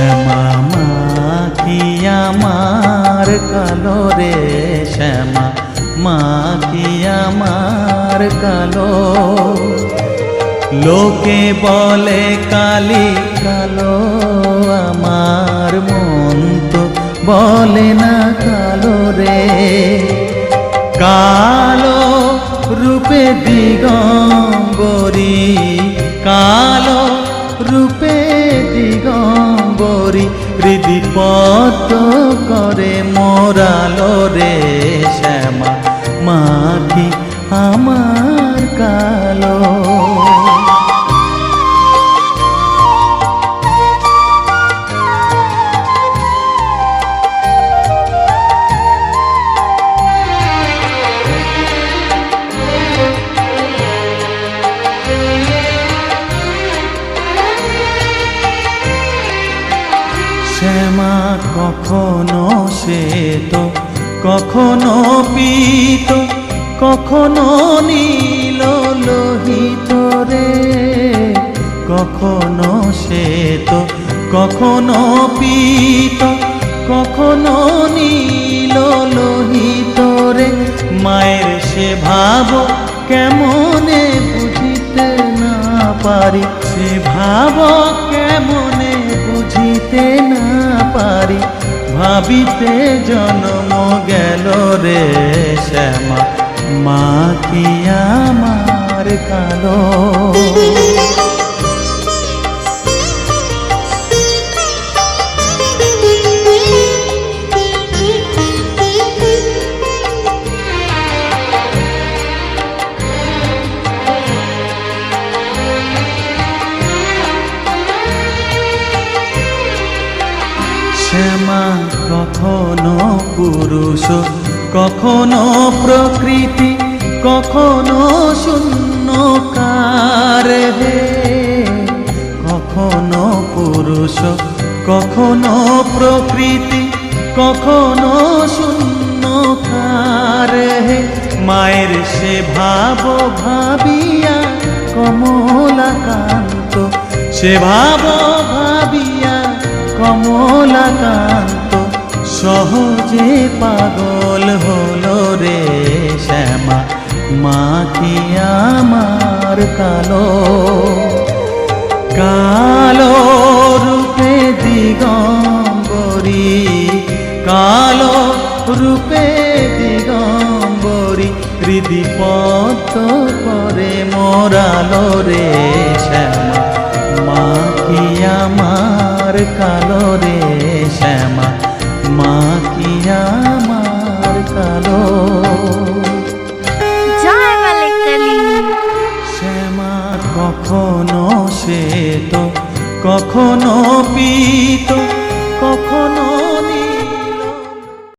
শ্যামা মা কি আমার কালো রে, শ্যামা মা কি আমার কালো। লোকে বলে কালি কালো, আমার মন তো বলে না কালো রে। কালো রূপে দিগম্বরী, কালো রূপে দিগম্বরী, হৃদিপদ্ম করে মোরালো রে। শ্যামা মা কি আমার কালো। শ্যামা কখনো শ্বেত, কখনো পীত, কখনো নীল লোহিত রে। কখনো শ্বেত, কখনো পীত, কখনো নীল লোহিত রে। মায়ের সে ভাব কেমনে বুঝিতে না পারি, সে ভাব কেমনে বুঝিতে না পারি, ভাবিতে জন্ম গেল রে। শ্যামা মা কি আমার কালো। শ্যামা কখনো পুরুষ, কখনো প্রকৃতি, কখনো শূন্যকার হে। কখনো পুরুষ, কখনো প্রকৃতি, কখনো শূন্যকার হে। মায়ের সে ভাব ভাবিয়া কমলাকান্ত, সে ভাব ভাবিয়া কমলাকান্ত সহজে পাগল হলো রে। শ্যামা মা কি আমার কালো। কালো রূপে দিগম্বরী, কালো রূপে দিগম্বরী, হৃদিপদ্ম করে মোরালো রে। শ্যামা মা কি আমার কালো রে। শ্যামা মা কি আমার কালো। জয় মালিক কালী। শ্যামা কখনো শ্বেত, কখনো পীত, কখনো